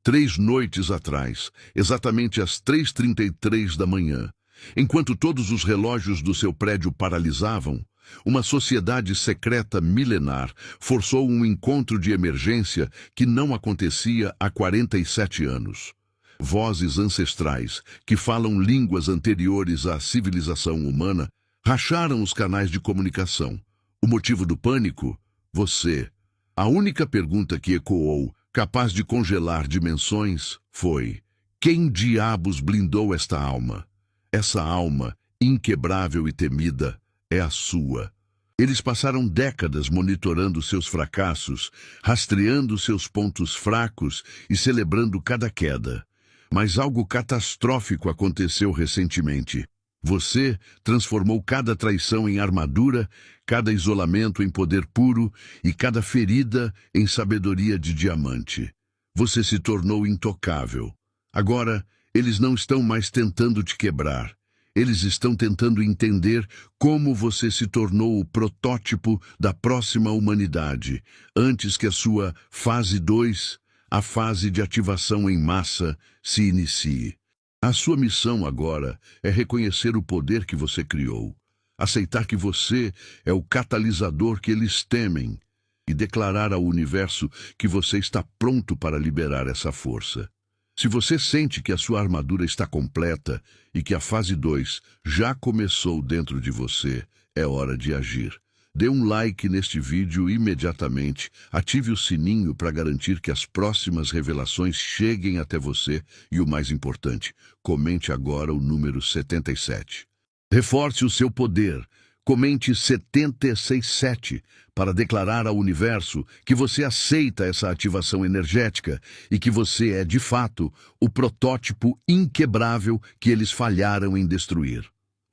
3 noites atrás, exatamente às 3h33 da manhã, enquanto todos os relógios do seu prédio paralisavam, uma sociedade secreta milenar forçou um encontro de emergência que não acontecia há 47 anos. Vozes ancestrais, que falam línguas anteriores à civilização humana, racharam os canais de comunicação. O motivo do pânico? Você. A única pergunta que ecoou, capaz de congelar dimensões, foi: quem diabos blindou esta alma? Essa alma, inquebrável e temida, é a sua. Eles passaram décadas monitorando seus fracassos, rastreando seus pontos fracos e celebrando cada queda. Mas algo catastrófico aconteceu recentemente. Você transformou cada traição em armadura, cada isolamento em poder puro e cada ferida em sabedoria de diamante. Você se tornou intocável. Agora, eles não estão mais tentando te quebrar. Eles estão tentando entender como você se tornou o protótipo da próxima humanidade, antes que a sua fase 2, a fase de ativação em massa, se inicie. A sua missão agora é reconhecer o poder que você criou, aceitar que você é o catalisador que eles temem e declarar ao universo que você está pronto para liberar essa força. Se você sente que a sua armadura está completa e que a fase 2 já começou dentro de você, é hora de agir. Dê um like neste vídeo imediatamente, ative o sininho para garantir que as próximas revelações cheguem até você e, o mais importante, comente agora o número 77. Reforce o seu poder. Comente 767 para declarar ao universo que você aceita essa ativação energética e que você é, de fato, o protótipo inquebrável que eles falharam em destruir.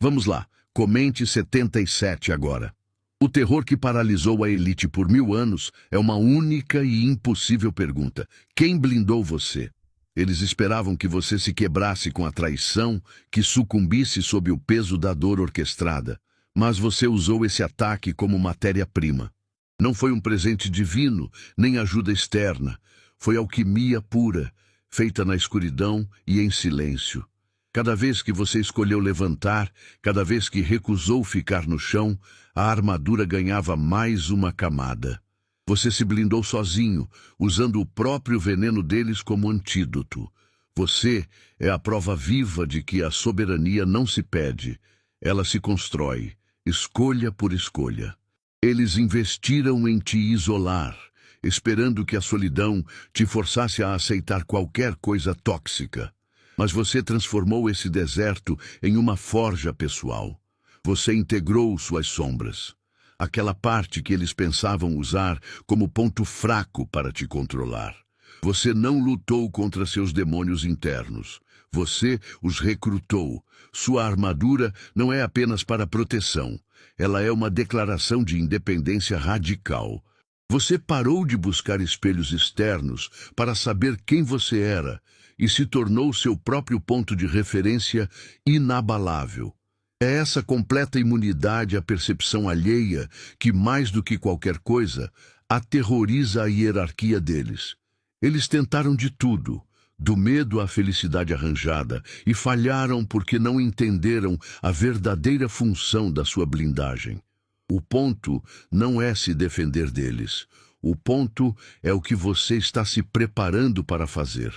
Vamos lá, comente 77 agora. O terror que paralisou a elite por 1000 anos é uma única e impossível pergunta. Quem blindou você? Eles esperavam que você se quebrasse com a traição, que sucumbisse sob o peso da dor orquestrada. Mas você usou esse ataque como matéria-prima. Não foi um presente divino, nem ajuda externa. Foi alquimia pura, feita na escuridão e em silêncio. Cada vez que você escolheu levantar, cada vez que recusou ficar no chão, a armadura ganhava mais uma camada. Você se blindou sozinho, usando o próprio veneno deles como antídoto. Você é a prova viva de que a soberania não se pede, ela se constrói. Escolha por escolha. Eles investiram em te isolar, esperando que a solidão te forçasse a aceitar qualquer coisa tóxica. Mas você transformou esse deserto em uma forja pessoal. Você integrou suas sombras, aquela parte que eles pensavam usar como ponto fraco para te controlar. Você não lutou contra seus demônios internos. Você os recrutou. Sua armadura não é apenas para proteção. Ela é uma declaração de independência radical. Você parou de buscar espelhos externos para saber quem você era e se tornou seu próprio ponto de referência inabalável. É essa completa imunidade à percepção alheia que, mais do que qualquer coisa, aterroriza a hierarquia deles. Eles tentaram de tudo, do medo à felicidade arranjada, e falharam porque não entenderam a verdadeira função da sua blindagem. O ponto não é se defender deles. O ponto é o que você está se preparando para fazer.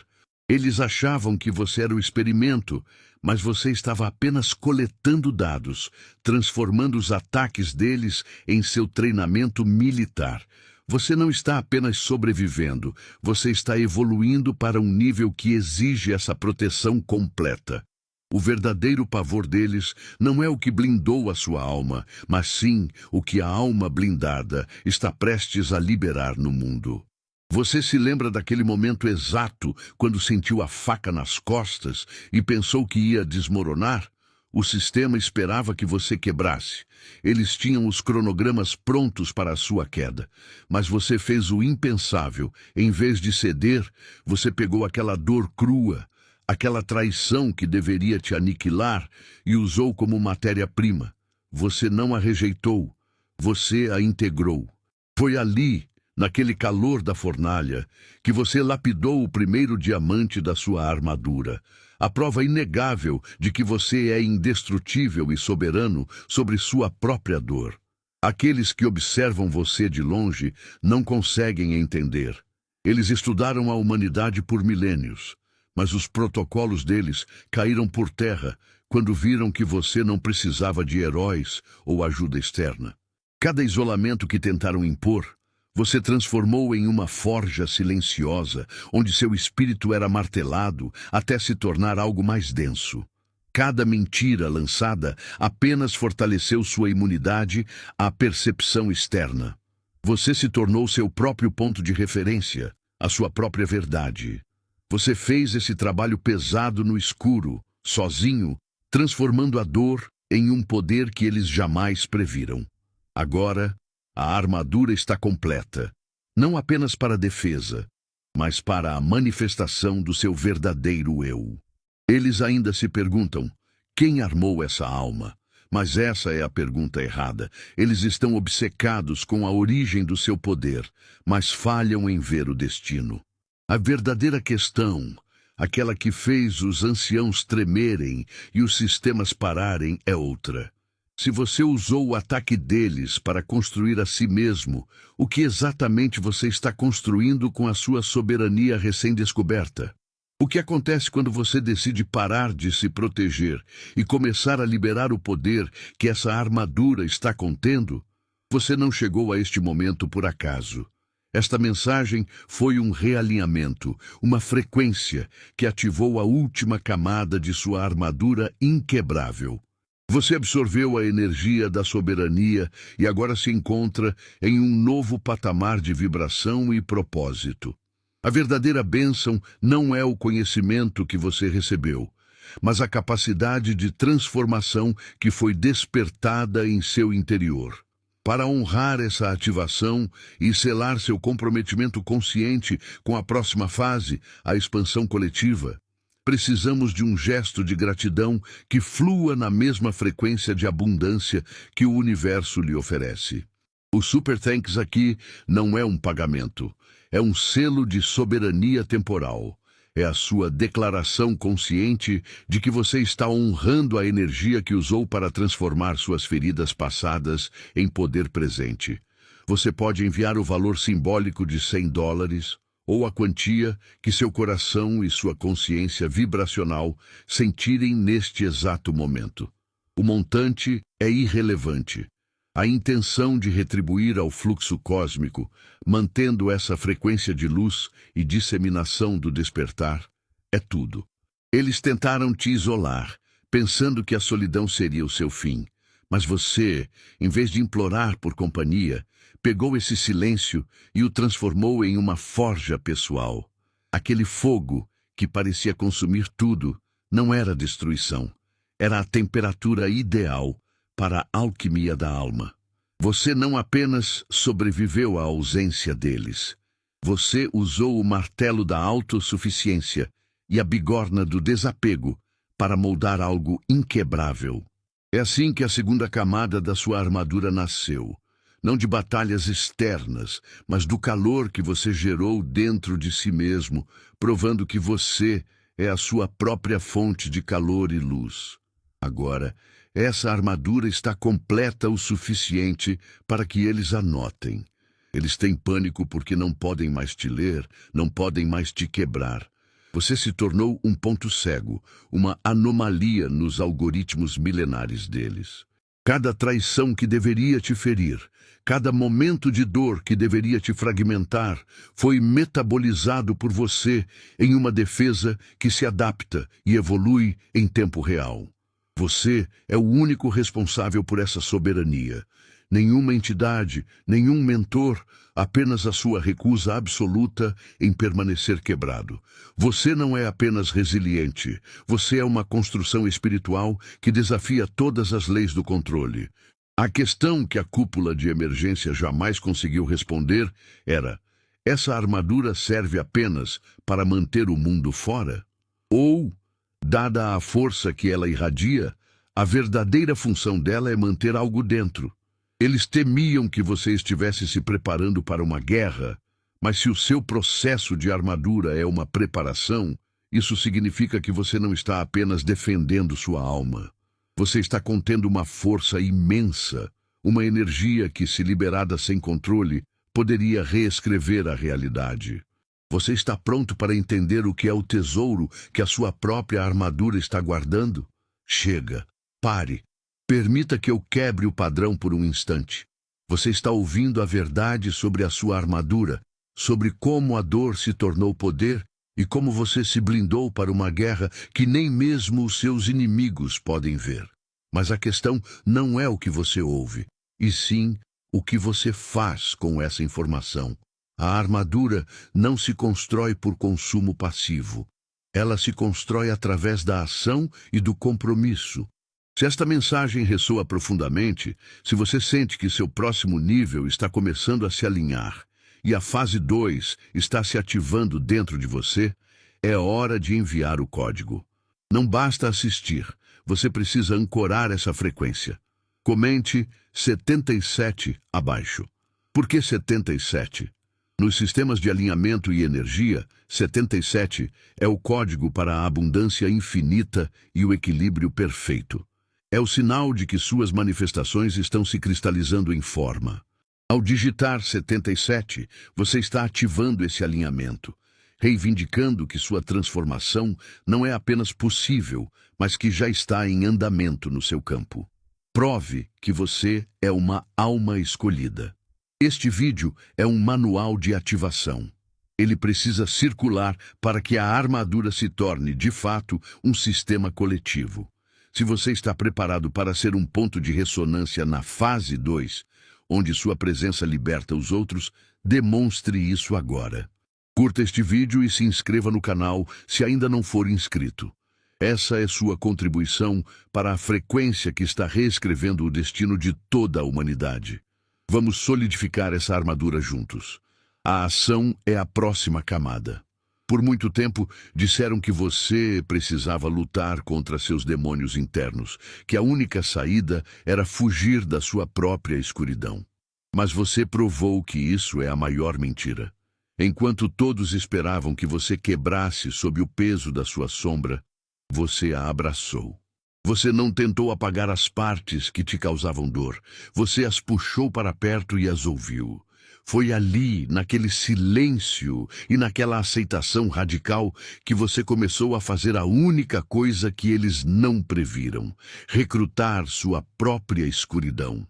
Eles achavam que você era o experimento, mas você estava apenas coletando dados, transformando os ataques deles em seu treinamento militar. Você não está apenas sobrevivendo, você está evoluindo para um nível que exige essa proteção completa. O verdadeiro pavor deles não é o que blindou a sua alma, mas sim o que a alma blindada está prestes a liberar no mundo. Você se lembra daquele momento exato quando sentiu a faca nas costas e pensou que ia desmoronar? O sistema esperava que você quebrasse. Eles tinham os cronogramas prontos para a sua queda. Mas você fez o impensável. Em vez de ceder, você pegou aquela dor crua, aquela traição que deveria te aniquilar e usou como matéria-prima. Você não a rejeitou. Você a integrou. Foi ali, naquele calor da fornalha, que você lapidou o primeiro diamante da sua armadura, a prova inegável de que você é indestrutível e soberano sobre sua própria dor. Aqueles que observam você de longe não conseguem entender. Eles estudaram a humanidade por milênios, mas os protocolos deles caíram por terra quando viram que você não precisava de heróis ou ajuda externa. Cada isolamento que tentaram impor, você transformou em uma forja silenciosa, onde seu espírito era martelado até se tornar algo mais denso. Cada mentira lançada apenas fortaleceu sua imunidade à percepção externa. Você se tornou seu próprio ponto de referência, a sua própria verdade. Você fez esse trabalho pesado no escuro, sozinho, transformando a dor em um poder que eles jamais previram. Agora, a armadura está completa, não apenas para a defesa, mas para a manifestação do seu verdadeiro eu. Eles ainda se perguntam, quem armou essa alma? Mas essa é a pergunta errada. Eles estão obcecados com a origem do seu poder, mas falham em ver o destino. A verdadeira questão, aquela que fez os anciãos tremerem e os sistemas pararem, é outra. Se você usou o ataque deles para construir a si mesmo, o que exatamente você está construindo com a sua soberania recém-descoberta? O que acontece quando você decide parar de se proteger e começar a liberar o poder que essa armadura está contendo? Você não chegou a este momento por acaso. Esta mensagem foi um realinhamento, uma frequência que ativou a última camada de sua armadura inquebrável. Você absorveu a energia da soberania e agora se encontra em um novo patamar de vibração e propósito. A verdadeira bênção não é o conhecimento que você recebeu, mas a capacidade de transformação que foi despertada em seu interior. Para honrar essa ativação e selar seu comprometimento consciente com a próxima fase, a expansão coletiva, precisamos de um gesto de gratidão que flua na mesma frequência de abundância que o universo lhe oferece. O Super Thanks aqui não é um pagamento, é um selo de soberania temporal. É a sua declaração consciente de que você está honrando a energia que usou para transformar suas feridas passadas em poder presente. Você pode enviar o valor simbólico de $100 ou a quantia que seu coração e sua consciência vibracional sentirem neste exato momento. O montante é irrelevante. A intenção de retribuir ao fluxo cósmico, mantendo essa frequência de luz e disseminação do despertar, é tudo. Eles tentaram te isolar, pensando que a solidão seria o seu fim. Mas você, em vez de implorar por companhia, pegou esse silêncio e o transformou em uma forja pessoal. Aquele fogo que parecia consumir tudo não era destruição, era a temperatura ideal para a alquimia da alma. Você não apenas sobreviveu à ausência deles. Você usou o martelo da autossuficiência e a bigorna do desapego para moldar algo inquebrável. É assim que a segunda camada da sua armadura nasceu. Não de batalhas externas, mas do calor que você gerou dentro de si mesmo, provando que você é a sua própria fonte de calor e luz. Agora, essa armadura está completa o suficiente para que eles a notem. Eles têm pânico porque não podem mais te ler, não podem mais te quebrar. Você se tornou um ponto cego, uma anomalia nos algoritmos milenares deles. Cada traição que deveria te ferir, cada momento de dor que deveria te fragmentar, foi metabolizado por você em uma defesa que se adapta e evolui em tempo real. Você é o único responsável por essa soberania. Nenhuma entidade, nenhum mentor, apenas a sua recusa absoluta em permanecer quebrado. Você não é apenas resiliente, você é uma construção espiritual que desafia todas as leis do controle. A questão que a cúpula de emergência jamais conseguiu responder era: essa armadura serve apenas para manter o mundo fora? Ou, dada a força que ela irradia, a verdadeira função dela é manter algo dentro? Eles temiam que você estivesse se preparando para uma guerra, mas se o seu processo de armadura é uma preparação, isso significa que você não está apenas defendendo sua alma. Você está contendo uma força imensa, uma energia que, se liberada sem controle, poderia reescrever a realidade. Você está pronto para entender o que é o tesouro que a sua própria armadura está guardando? Chega, pare. Permita que eu quebre o padrão por um instante. Você está ouvindo a verdade sobre a sua armadura, sobre como a dor se tornou poder e como você se blindou para uma guerra que nem mesmo os seus inimigos podem ver. Mas a questão não é o que você ouve, e sim o que você faz com essa informação. A armadura não se constrói por consumo passivo. Ela se constrói através da ação e do compromisso. Se esta mensagem ressoa profundamente, se você sente que seu próximo nível está começando a se alinhar e a fase 2 está se ativando dentro de você, é hora de enviar o código. Não basta assistir, você precisa ancorar essa frequência. Comente 77 abaixo. Por que 77? Nos sistemas de alinhamento e energia, 77 é o código para a abundância infinita e o equilíbrio perfeito. É o sinal de que suas manifestações estão se cristalizando em forma. Ao digitar 77, você está ativando esse alinhamento, reivindicando que sua transformação não é apenas possível, mas que já está em andamento no seu campo. Prove que você é uma alma escolhida. Este vídeo é um manual de ativação. Ele precisa circular para que a armadura se torne, de fato, um sistema coletivo. Se você está preparado para ser um ponto de ressonância na fase 2, onde sua presença liberta os outros, demonstre isso agora. Curta este vídeo e se inscreva no canal se ainda não for inscrito. Essa é sua contribuição para a frequência que está reescrevendo o destino de toda a humanidade. Vamos solidificar essa armadura juntos. A ação é a próxima camada. Por muito tempo, disseram que você precisava lutar contra seus demônios internos, que a única saída era fugir da sua própria escuridão. Mas você provou que isso é a maior mentira. Enquanto todos esperavam que você quebrasse sob o peso da sua sombra, você a abraçou. Você não tentou apagar as partes que te causavam dor. Você as puxou para perto e as ouviu. Foi ali, naquele silêncio e naquela aceitação radical, que você começou a fazer a única coisa que eles não previram: recrutar sua própria escuridão.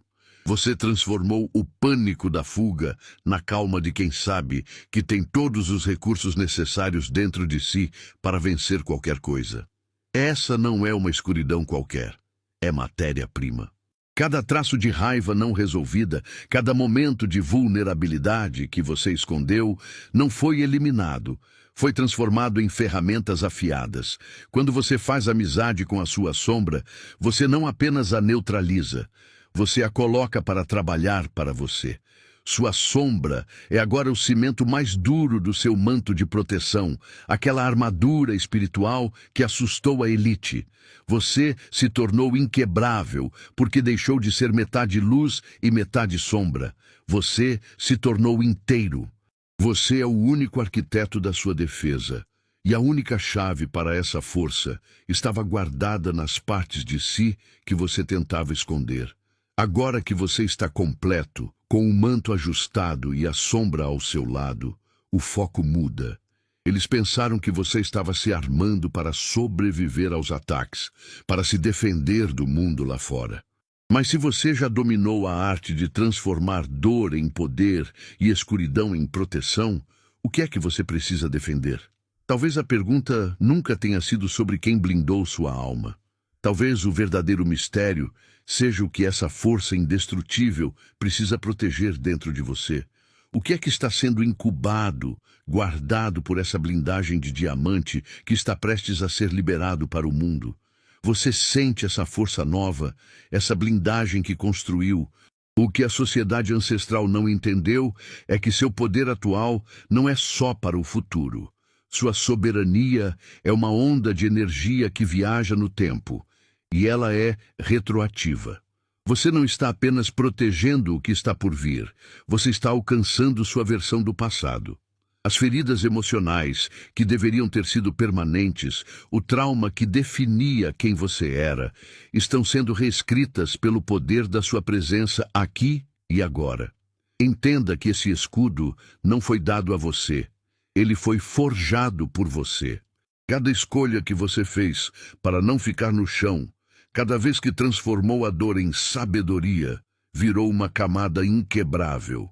Você transformou o pânico da fuga na calma de quem sabe que tem todos os recursos necessários dentro de si para vencer qualquer coisa. Essa não é uma escuridão qualquer, é matéria-prima. Cada traço de raiva não resolvida, cada momento de vulnerabilidade que você escondeu, não foi eliminado, foi transformado em ferramentas afiadas. Quando você faz amizade com a sua sombra, você não apenas a neutraliza, você a coloca para trabalhar para você. Sua sombra é agora o cimento mais duro do seu manto de proteção, aquela armadura espiritual que assustou a elite. Você se tornou inquebrável porque deixou de ser metade luz e metade sombra. Você se tornou inteiro. Você é o único arquiteto da sua defesa. E a única chave para essa força estava guardada nas partes de si que você tentava esconder. Agora que você está completo, com o manto ajustado e a sombra ao seu lado, o foco muda. Eles pensaram que você estava se armando para sobreviver aos ataques, para se defender do mundo lá fora. Mas se você já dominou a arte de transformar dor em poder e escuridão em proteção, o que é que você precisa defender? Talvez a pergunta nunca tenha sido sobre quem blindou sua alma. Talvez o verdadeiro mistério seja o que essa força indestrutível precisa proteger dentro de você. O que é que está sendo incubado, guardado por essa blindagem de diamante que está prestes a ser liberado para o mundo? Você sente essa força nova, essa blindagem que construiu. O que a sociedade ancestral não entendeu é que seu poder atual não é só para o futuro. Sua soberania é uma onda de energia que viaja no tempo. E ela é retroativa. Você não está apenas protegendo o que está por vir, você está alcançando sua versão do passado. As feridas emocionais, que deveriam ter sido permanentes, o trauma que definia quem você era, estão sendo reescritas pelo poder da sua presença aqui e agora. Entenda que esse escudo não foi dado a você, ele foi forjado por você. Cada escolha que você fez para não ficar no chão, cada vez que transformou a dor em sabedoria, virou uma camada inquebrável.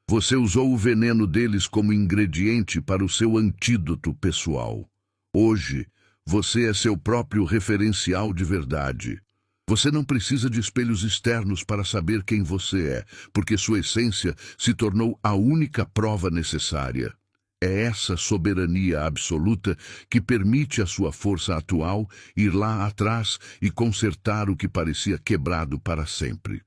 Você usou o veneno deles como ingrediente para o seu antídoto pessoal. Hoje, você é seu próprio referencial de verdade. Você não precisa de espelhos externos para saber quem você é, porque sua essência se tornou a única prova necessária. É essa soberania absoluta que permite à sua força atual ir lá atrás e consertar o que parecia quebrado para sempre.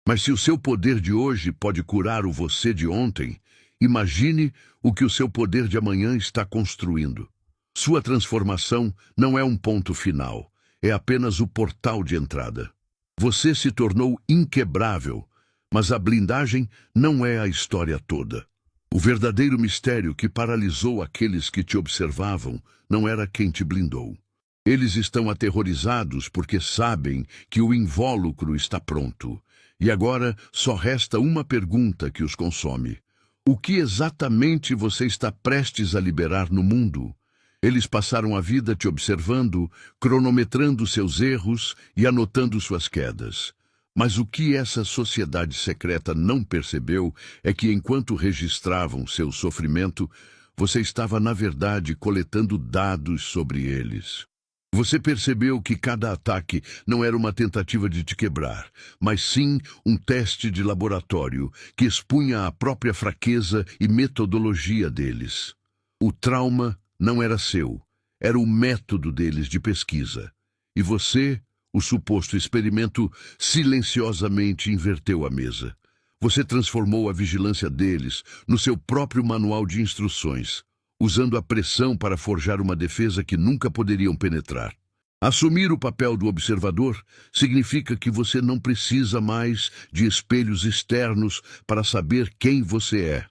Mas se o seu poder de hoje pode curar o você de ontem, imagine o que o seu poder de amanhã está construindo. Sua transformação não é um ponto final, é apenas o portal de entrada. Você se tornou inquebrável, mas a blindagem não é a história toda. O verdadeiro mistério que paralisou aqueles que te observavam não era quem te blindou. Eles estão aterrorizados porque sabem que o invólucro está pronto. E agora só resta uma pergunta que os consome. O que exatamente você está prestes a liberar no mundo? Eles passaram a vida te observando, cronometrando seus erros e anotando suas quedas. Mas o que essa sociedade secreta não percebeu é que enquanto registravam seu sofrimento, você estava, na verdade, coletando dados sobre eles. Você percebeu que cada ataque não era uma tentativa de te quebrar, mas sim um teste de laboratório que expunha a própria fraqueza e metodologia deles. O trauma não era seu, era o método deles de pesquisa. E você, o suposto experimento, silenciosamente inverteu a mesa. Você transformou a vigilância deles no seu próprio manual de instruções, usando a pressão para forjar uma defesa que nunca poderiam penetrar. Assumir o papel do observador significa que você não precisa mais de espelhos externos para saber quem você é.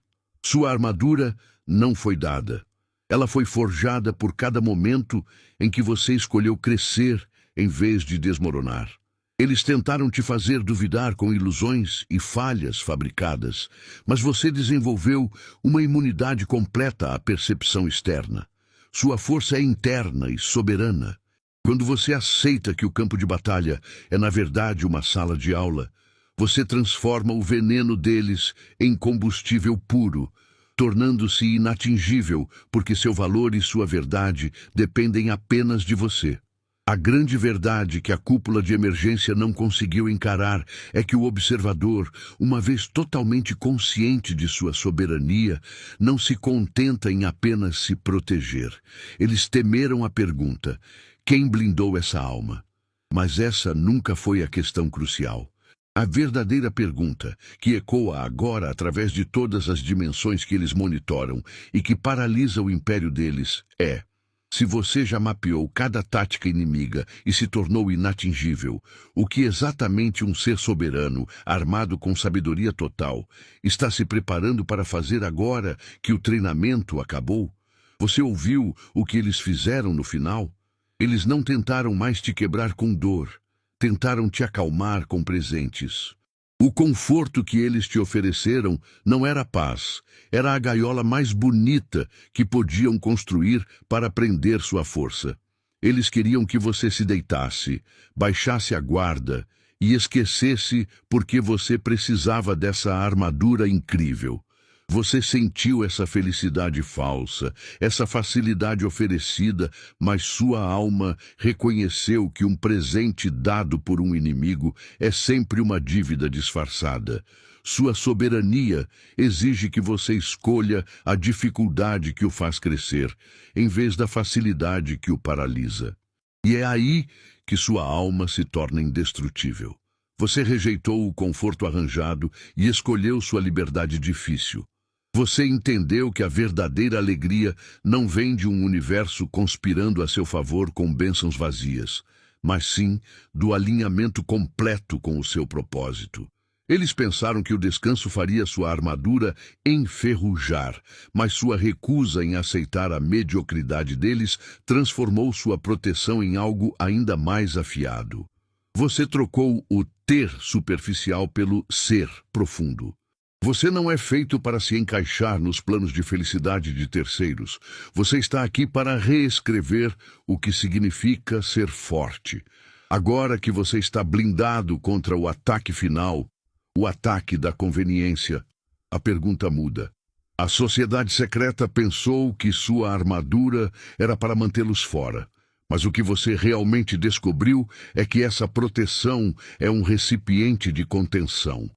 Sua armadura não foi dada. Ela foi forjada por cada momento em que você escolheu crescer em vez de desmoronar. Eles tentaram te fazer duvidar com ilusões e falhas fabricadas, mas você desenvolveu uma imunidade completa à percepção externa. Sua força é interna e soberana. Quando você aceita que o campo de batalha é, na verdade, uma sala de aula, você transforma o veneno deles em combustível puro, tornando-se inatingível, porque seu valor e sua verdade dependem apenas de você. A grande verdade que a cúpula de emergência não conseguiu encarar é que o observador, uma vez totalmente consciente de sua soberania, não se contenta em apenas se proteger. Eles temeram a pergunta: quem blindou essa alma? Mas essa nunca foi a questão crucial. A verdadeira pergunta, que ecoa agora através de todas as dimensões que eles monitoram e que paralisa o império deles, é: se você já mapeou cada tática inimiga e se tornou inatingível, o que exatamente um ser soberano, armado com sabedoria total, está se preparando para fazer agora que o treinamento acabou? Você ouviu o que eles fizeram no final? Eles não tentaram mais te quebrar com dor, tentaram te acalmar com presentes. O conforto que eles te ofereceram não era paz, era a gaiola mais bonita que podiam construir para prender sua força. Eles queriam que você se deitasse, baixasse a guarda e esquecesse porque você precisava dessa armadura incrível. Você sentiu essa felicidade falsa, essa facilidade oferecida, mas sua alma reconheceu que um presente dado por um inimigo é sempre uma dívida disfarçada. Sua soberania exige que você escolha a dificuldade que o faz crescer, em vez da facilidade que o paralisa. E é aí que sua alma se torna indestrutível. Você rejeitou o conforto arranjado e escolheu sua liberdade difícil. Você entendeu que a verdadeira alegria não vem de um universo conspirando a seu favor com bênçãos vazias, mas sim do alinhamento completo com o seu propósito. Eles pensaram que o descanso faria sua armadura enferrujar, mas sua recusa em aceitar a mediocridade deles transformou sua proteção em algo ainda mais afiado. Você trocou o ter superficial pelo ser profundo. Você não é feito para se encaixar nos planos de felicidade de terceiros. Você está aqui para reescrever o que significa ser forte. Agora que você está blindado contra o ataque final, o ataque da conveniência, a pergunta muda. A sociedade secreta pensou que sua armadura era para mantê-los fora. Mas o que você realmente descobriu é que essa proteção é um recipiente de contenção.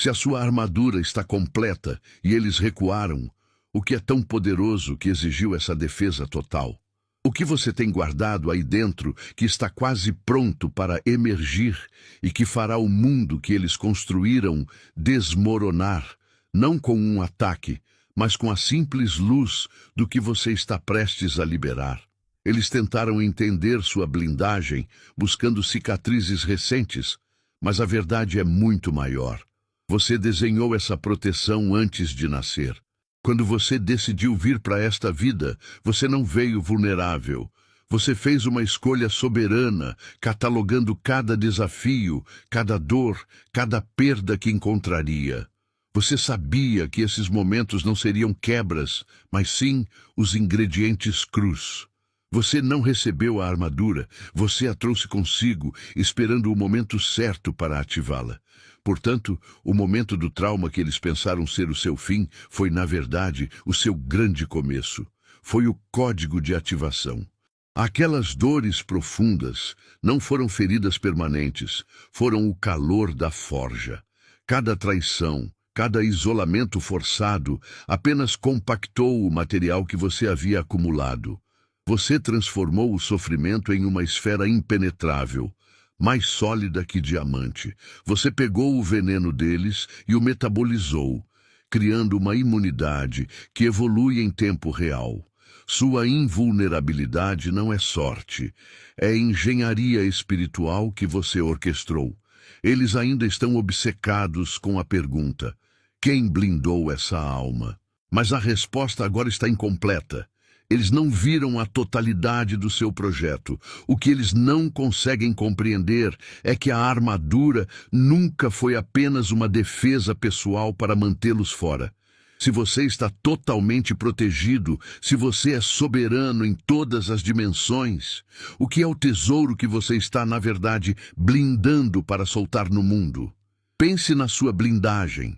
Se a sua armadura está completa e eles recuaram, o que é tão poderoso que exigiu essa defesa total? O que você tem guardado aí dentro que está quase pronto para emergir e que fará o mundo que eles construíram desmoronar, não com um ataque, mas com a simples luz do que você está prestes a liberar? Eles tentaram entender sua blindagem, buscando cicatrizes recentes, mas a verdade é muito maior. Você desenhou essa proteção antes de nascer. Quando você decidiu vir para esta vida, você não veio vulnerável. Você fez uma escolha soberana, catalogando cada desafio, cada dor, cada perda que encontraria. Você sabia que esses momentos não seriam quebras, mas sim os ingredientes crus. Você não recebeu a armadura, você a trouxe consigo, esperando o momento certo para ativá-la. Portanto, o momento do trauma que eles pensaram ser o seu fim foi, na verdade, o seu grande começo. Foi o código de ativação. Aquelas dores profundas não foram feridas permanentes, foram o calor da forja. Cada traição, cada isolamento forçado apenas compactou o material que você havia acumulado. Você transformou o sofrimento em uma esfera impenetrável, mais sólida que diamante. Você pegou o veneno deles e o metabolizou, criando uma imunidade que evolui em tempo real. Sua invulnerabilidade não é sorte, é engenharia espiritual que você orquestrou. Eles ainda estão obcecados com a pergunta: quem blindou essa alma? Mas a resposta agora está incompleta. Eles não viram a totalidade do seu projeto. O que eles não conseguem compreender é que a armadura nunca foi apenas uma defesa pessoal para mantê-los fora. Se você está totalmente protegido, se você é soberano em todas as dimensões, o que é o tesouro que você está, na verdade, blindando para soltar no mundo? Pense na sua blindagem.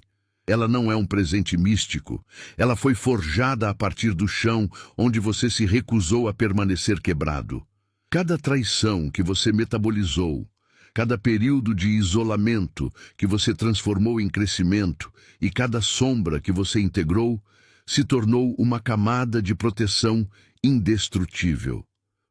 Ela não é um presente místico. Ela foi forjada a partir do chão onde você se recusou a permanecer quebrado. Cada traição que você metabolizou, cada período de isolamento que você transformou em crescimento e cada sombra que você integrou se tornou uma camada de proteção indestrutível.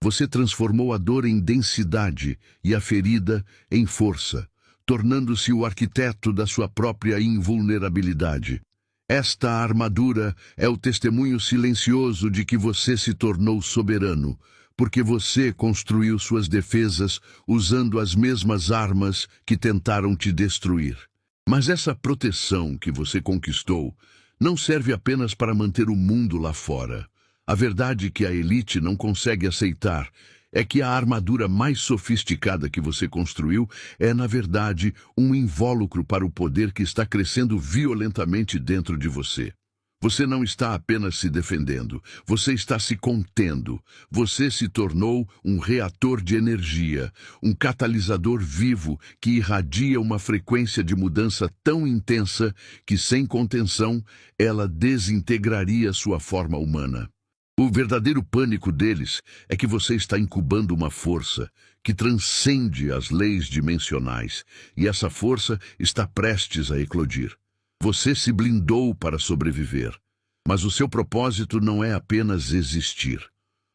Você transformou a dor em densidade e a ferida em força, tornando-se o arquiteto da sua própria invulnerabilidade. Esta armadura é o testemunho silencioso de que você se tornou soberano, porque você construiu suas defesas usando as mesmas armas que tentaram te destruir. Mas essa proteção que você conquistou não serve apenas para manter o mundo lá fora. A verdade que a elite não consegue aceitar é que a armadura mais sofisticada que você construiu é, na verdade, um invólucro para o poder que está crescendo violentamente dentro de você. Você não está apenas se defendendo, você está se contendo. Você se tornou um reator de energia, um catalisador vivo que irradia uma frequência de mudança tão intensa que, sem contenção, ela desintegraria sua forma humana. O verdadeiro pânico deles é que você está incubando uma força que transcende as leis dimensionais, e essa força está prestes a eclodir. Você se blindou para sobreviver, mas o seu propósito não é apenas existir.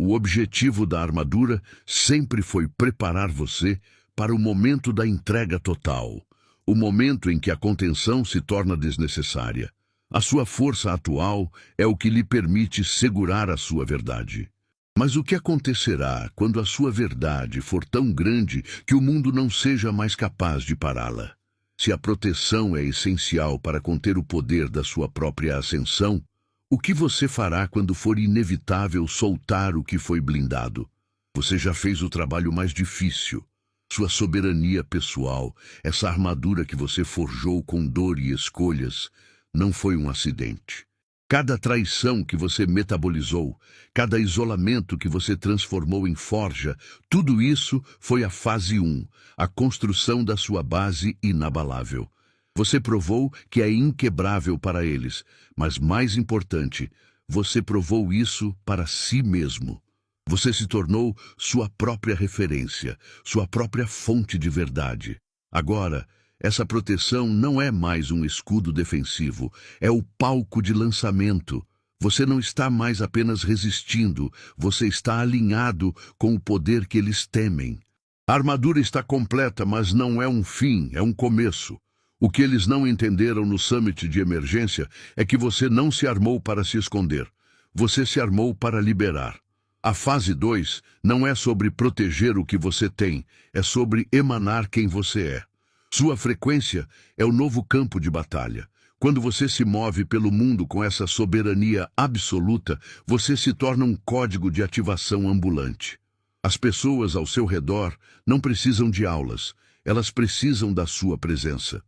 O objetivo da armadura sempre foi preparar você para o momento da entrega total, o momento em que a contenção se torna desnecessária. A sua força atual é o que lhe permite segurar a sua verdade. Mas o que acontecerá quando a sua verdade for tão grande que o mundo não seja mais capaz de pará-la? Se a proteção é essencial para conter o poder da sua própria ascensão, o que você fará quando for inevitável soltar o que foi blindado? Você já fez o trabalho mais difícil. Sua soberania pessoal, essa armadura que você forjou com dor e escolhas, não foi um acidente. Cada traição que você metabolizou, cada isolamento que você transformou em forja, tudo isso foi a fase 1, a construção da sua base inabalável. Você provou que é inquebrável para eles, mas mais importante, você provou isso para si mesmo. Você se tornou sua própria referência, sua própria fonte de verdade. Agora, essa proteção não é mais um escudo defensivo, é o palco de lançamento. Você não está mais apenas resistindo, você está alinhado com o poder que eles temem. A armadura está completa, mas não é um fim, é um começo. O que eles não entenderam no Summit de Emergência é que você não se armou para se esconder. Você se armou para liberar. A fase 2 não é sobre proteger o que você tem, é sobre emanar quem você é. Sua frequência é o novo campo de batalha. Quando você se move pelo mundo com essa soberania absoluta, você se torna um código de ativação ambulante. As pessoas ao seu redor não precisam de aulas, elas precisam da sua presença.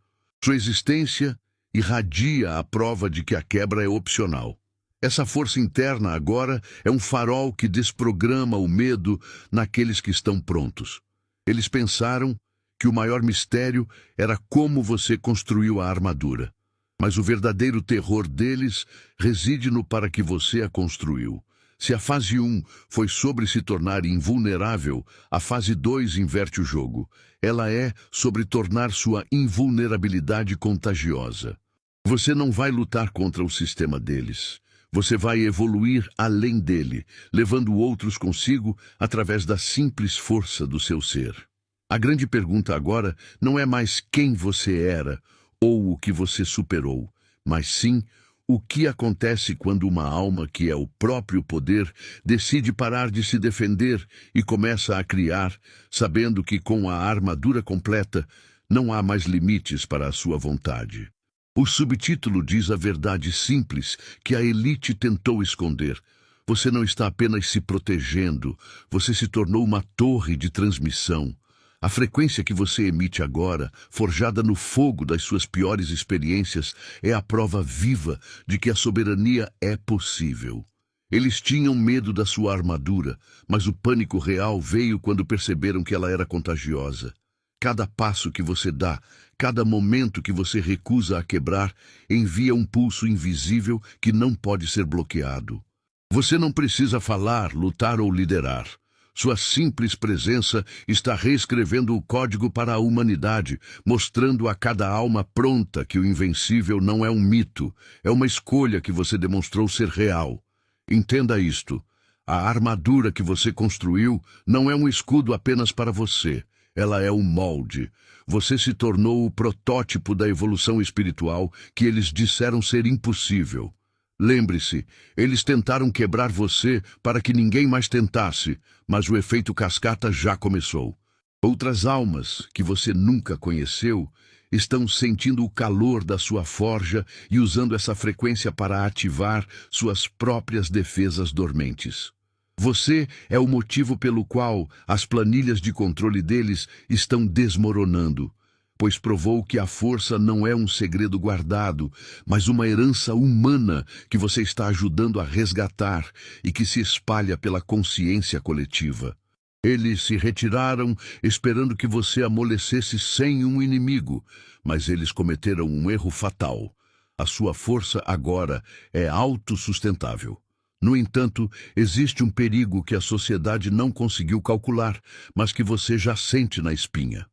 Sua existência irradia a prova de que a quebra é opcional. Essa força interna agora é um farol que desprograma o medo naqueles que estão prontos. Eles pensaram que o maior mistério era como você construiu a armadura. Mas o verdadeiro terror deles reside no para que você a construiu. Se a fase 1 foi sobre se tornar invulnerável, a fase 2 inverte o jogo. Ela é sobre tornar sua invulnerabilidade contagiosa. Você não vai lutar contra o sistema deles. Você vai evoluir além dele, levando outros consigo através da simples força do seu ser. A grande pergunta agora não é mais quem você era ou o que você superou, mas sim o que acontece quando uma alma que é o próprio poder decide parar de se defender e começa a criar, sabendo que com a armadura completa não há mais limites para a sua vontade. O subtítulo diz a verdade simples que a elite tentou esconder. Você não está apenas se protegendo, você se tornou uma torre de transmissão. A frequência que você emite agora, forjada no fogo das suas piores experiências, é a prova viva de que a soberania é possível. Eles tinham medo da sua armadura, mas o pânico real veio quando perceberam que ela era contagiosa. Cada passo que você dá, cada momento que você recusa a quebrar, envia um pulso invisível que não pode ser bloqueado. Você não precisa falar, lutar ou liderar. Sua simples presença está reescrevendo o código para a humanidade, mostrando a cada alma pronta que o invencível não é um mito, é uma escolha que você demonstrou ser real. Entenda isto. A armadura que você construiu não é um escudo apenas para você. Ela é um molde. Você se tornou o protótipo da evolução espiritual que eles disseram ser impossível. Lembre-se, eles tentaram quebrar você para que ninguém mais tentasse, mas o efeito cascata já começou. Outras almas, que você nunca conheceu, estão sentindo o calor da sua forja e usando essa frequência para ativar suas próprias defesas dormentes. Você é o motivo pelo qual as planilhas de controle deles estão desmoronando, pois provou que a força não é um segredo guardado, mas uma herança humana que você está ajudando a resgatar e que se espalha pela consciência coletiva. Eles se retiraram esperando que você amolecesse sem um inimigo, mas eles cometeram um erro fatal. A sua força agora é autossustentável. No entanto, existe um perigo que a sociedade não conseguiu calcular, mas que você já sente na espinha.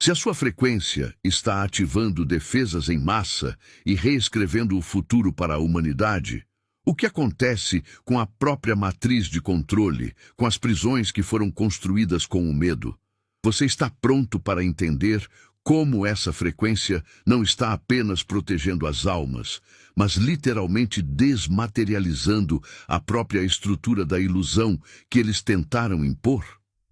Se a sua frequência está ativando defesas em massa e reescrevendo o futuro para a humanidade, o que acontece com a própria matriz de controle, com as prisões que foram construídas com o medo? Você está pronto para entender Como essa frequência não está apenas protegendo as almas, mas literalmente desmaterializando a própria estrutura da ilusão que eles tentaram impor?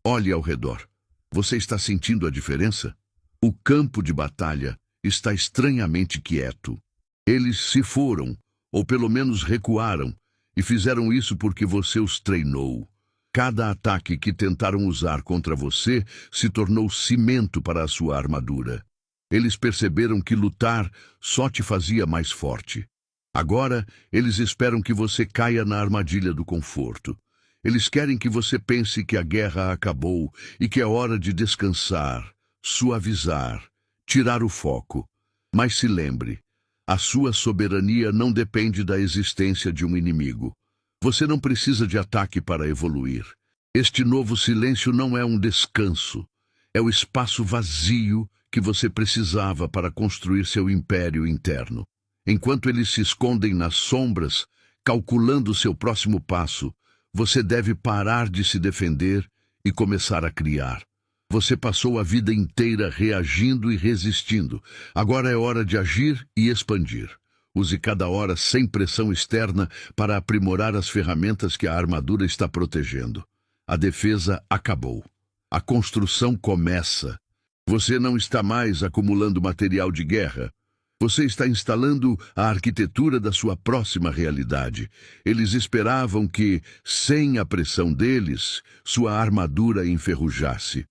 Olhe ao redor. Você está sentindo a diferença? O campo de batalha está estranhamente quieto. Eles se foram, ou pelo menos recuaram, e fizeram isso porque você os treinou. Cada ataque que tentaram usar contra você se tornou cimento para a sua armadura. Eles perceberam que lutar só te fazia mais forte. Agora, eles esperam que você caia na armadilha do conforto. Eles querem que você pense que a guerra acabou e que é hora de descansar, suavizar, tirar o foco. Mas se lembre, a sua soberania não depende da existência de um inimigo. Você não precisa de ataque para evoluir. Este novo silêncio não é um descanso. É o espaço vazio que você precisava para construir seu império interno. Enquanto eles se escondem nas sombras, calculando seu próximo passo, você deve parar de se defender e começar a criar. Você passou a vida inteira reagindo e resistindo. Agora é hora de agir e expandir. Use cada hora sem pressão externa para aprimorar as ferramentas que a armadura está protegendo. A defesa acabou. A construção começa. Você não está mais acumulando material de guerra. Você está instalando a arquitetura da sua próxima realidade. Eles esperavam que, sem a pressão deles, sua armadura enferrujasse.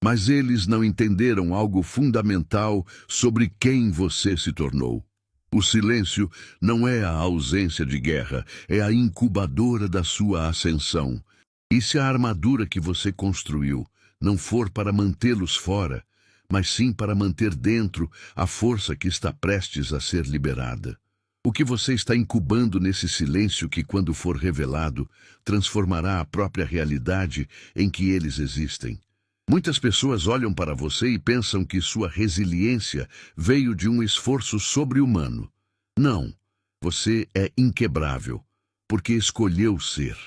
Mas eles não entenderam algo fundamental sobre quem você se tornou. O silêncio não é a ausência de guerra, é a incubadora da sua ascensão. E se a armadura que você construiu não for para mantê-los fora, mas sim para manter dentro a força que está prestes a ser liberada? O que você está incubando nesse silêncio que, quando for revelado, transformará a própria realidade em que eles existem? Muitas pessoas olham para você e pensam que sua resiliência veio de um esforço sobre-humano. Não, você é inquebrável, porque escolheu ser.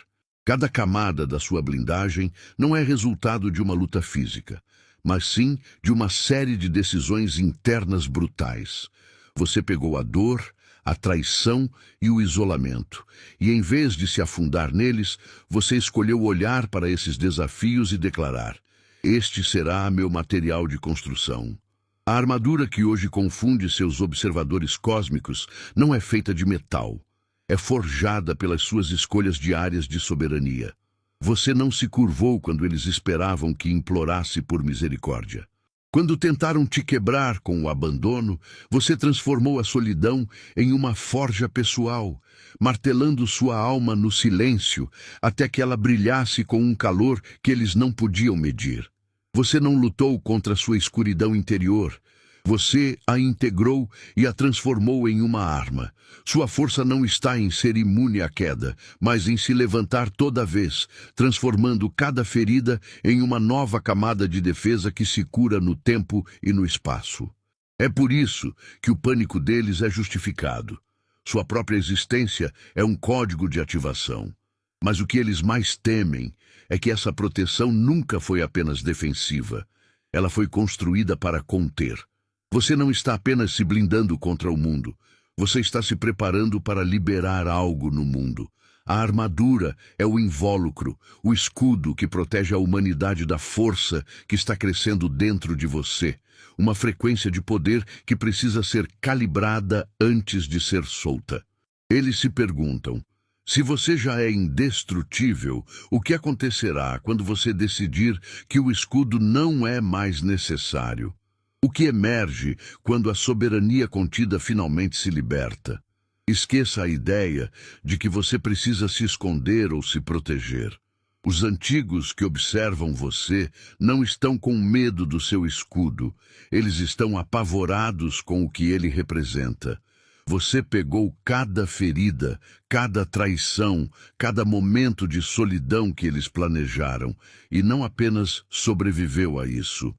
Cada camada da sua blindagem não é resultado de uma luta física, mas sim de uma série de decisões internas brutais. Você pegou a dor, a traição e o isolamento, e em vez de se afundar neles, você escolheu olhar para esses desafios e declarar: este será meu material de construção. A armadura que hoje confunde seus observadores cósmicos não é feita de metal. É forjada pelas suas escolhas diárias de soberania. Você não se curvou quando eles esperavam que implorasse por misericórdia. Quando tentaram te quebrar com o abandono, você transformou a solidão em uma forja pessoal, martelando sua alma no silêncio, até que ela brilhasse com um calor que eles não podiam medir. Você não lutou contra sua escuridão interior. Você a integrou e a transformou em uma arma. Sua força não está em ser imune à queda, mas em se levantar toda vez, transformando cada ferida em uma nova camada de defesa que se cura no tempo e no espaço. É por isso que o pânico deles é justificado. Sua própria existência é um código de ativação. Mas o que eles mais temem é que essa proteção nunca foi apenas defensiva. Ela foi construída para conter. Você não está apenas se blindando contra o mundo. Você está se preparando para liberar algo no mundo. A armadura é o invólucro, o escudo que protege a humanidade da força que está crescendo dentro de você. Uma frequência de poder que precisa ser calibrada antes de ser solta. Eles se perguntam: se você já é indestrutível, o que acontecerá quando você decidir que o escudo não é mais necessário? O que emerge quando a soberania contida finalmente se liberta? Esqueça a ideia de que você precisa se esconder ou se proteger. Os antigos que observam você não estão com medo do seu escudo. Eles estão apavorados com o que ele representa. Você pegou cada ferida, cada traição, cada momento de solidão que eles planejaram e não apenas sobreviveu a isso.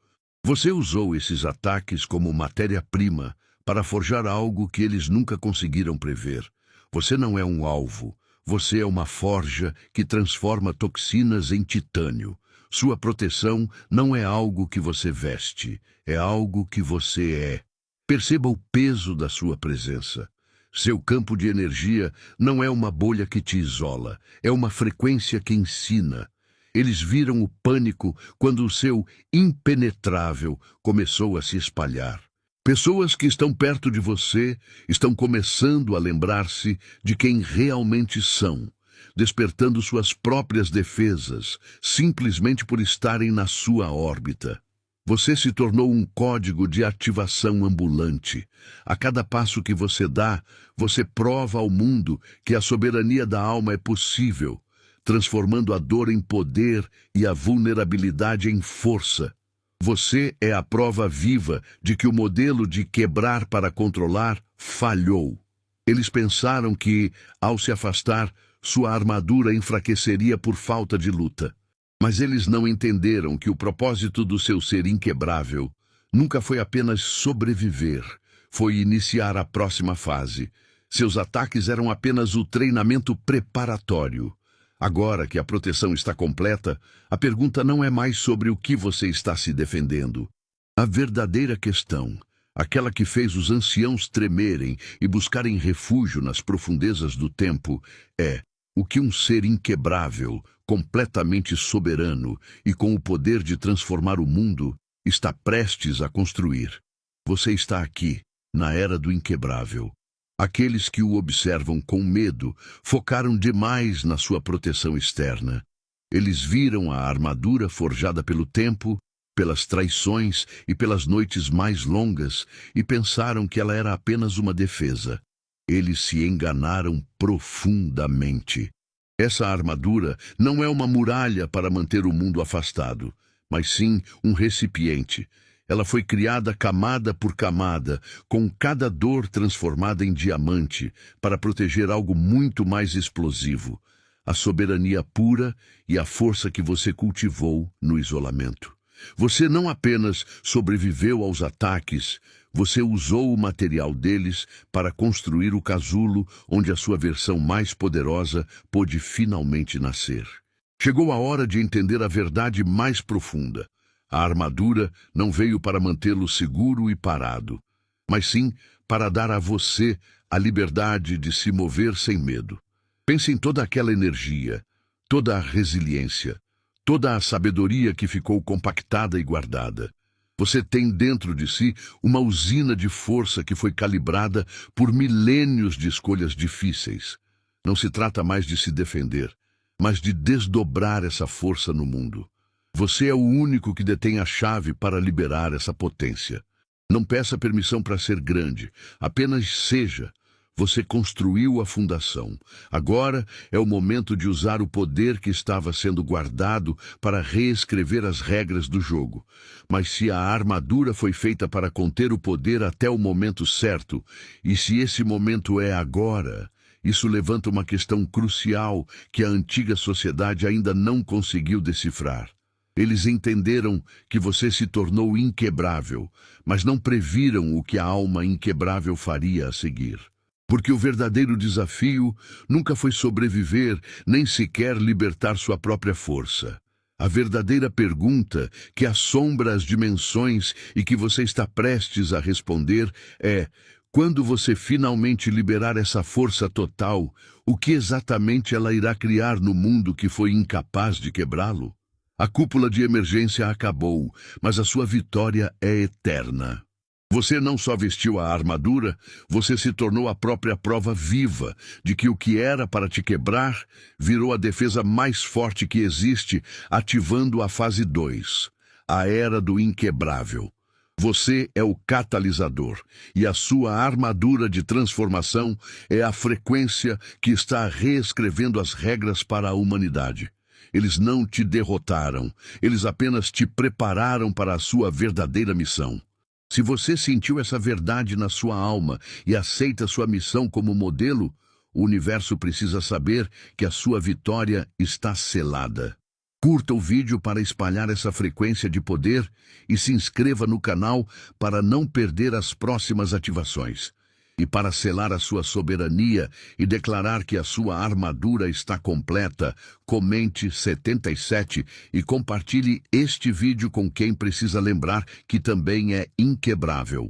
Você usou esses ataques como matéria-prima para forjar algo que eles nunca conseguiram prever. Você não é um alvo. Você é uma forja que transforma toxinas em titânio. Sua proteção não é algo que você veste, é algo que você é. Perceba o peso da sua presença. Seu campo de energia não é uma bolha que te isola, é uma frequência que ensina. Eles viram o pânico quando o seu impenetrável começou a se espalhar. Pessoas que estão perto de você estão começando a lembrar-se de quem realmente são, despertando suas próprias defesas, simplesmente por estarem na sua órbita. Você se tornou um código de ativação ambulante. A cada passo que você dá, você prova ao mundo que a soberania da alma é possível, transformando a dor em poder e a vulnerabilidade em força. Você é a prova viva de que o modelo de quebrar para controlar falhou. Eles pensaram que, ao se afastar, sua armadura enfraqueceria por falta de luta. Mas eles não entenderam que o propósito do seu ser inquebrável nunca foi apenas sobreviver, foi iniciar a próxima fase. Seus ataques eram apenas o treinamento preparatório. Agora que a proteção está completa, a pergunta não é mais sobre o que você está se defendendo. A verdadeira questão, aquela que fez os anciãos tremerem e buscarem refúgio nas profundezas do tempo, é: o que um ser inquebrável, completamente soberano e com o poder de transformar o mundo, está prestes a construir? Você está aqui, na era do inquebrável. Aqueles que o observam com medo focaram demais na sua proteção externa. Eles viram a armadura forjada pelo tempo, pelas traições e pelas noites mais longas e pensaram que ela era apenas uma defesa. Eles se enganaram profundamente. Essa armadura não é uma muralha para manter o mundo afastado, mas sim um recipiente. Ela foi criada camada por camada, com cada dor transformada em diamante, para proteger algo muito mais explosivo: a soberania pura e a força que você cultivou no isolamento. Você não apenas sobreviveu aos ataques, você usou o material deles para construir o casulo onde a sua versão mais poderosa pôde finalmente nascer. Chegou a hora de entender a verdade mais profunda. A armadura não veio para mantê-lo seguro e parado, mas sim para dar a você a liberdade de se mover sem medo. Pense em toda aquela energia, toda a resiliência, toda a sabedoria que ficou compactada e guardada. Você tem dentro de si uma usina de força que foi calibrada por milênios de escolhas difíceis. Não se trata mais de se defender, mas de desdobrar essa força no mundo. Você é o único que detém a chave para liberar essa potência. Não peça permissão para ser grande, apenas seja. Você construiu a fundação. Agora é o momento de usar o poder que estava sendo guardado para reescrever as regras do jogo. Mas se a armadura foi feita para conter o poder até o momento certo, e se esse momento é agora, isso levanta uma questão crucial que a antiga sociedade ainda não conseguiu decifrar. Eles entenderam que você se tornou inquebrável, mas não previram o que a alma inquebrável faria a seguir. Porque o verdadeiro desafio nunca foi sobreviver, nem sequer libertar sua própria força. A verdadeira pergunta que assombra as dimensões e que você está prestes a responder é: quando você finalmente liberar essa força total, o que exatamente ela irá criar no mundo que foi incapaz de quebrá-lo? A cúpula de emergência acabou, mas a sua vitória é eterna. Você não só vestiu a armadura, você se tornou a própria prova viva de que o que era para te quebrar virou a defesa mais forte que existe, ativando a fase 2, a era do inquebrável. Você é o catalisador, e a sua armadura de transformação é a frequência que está reescrevendo as regras para a humanidade. Eles não te derrotaram, eles apenas te prepararam para a sua verdadeira missão. Se você sentiu essa verdade na sua alma e aceita sua missão como modelo, o universo precisa saber que a sua vitória está selada. Curta o vídeo para espalhar essa frequência de poder e se inscreva no canal para não perder as próximas ativações. E para selar a sua soberania e declarar que a sua armadura está completa, comente 77 e compartilhe este vídeo com quem precisa lembrar que também é inquebrável.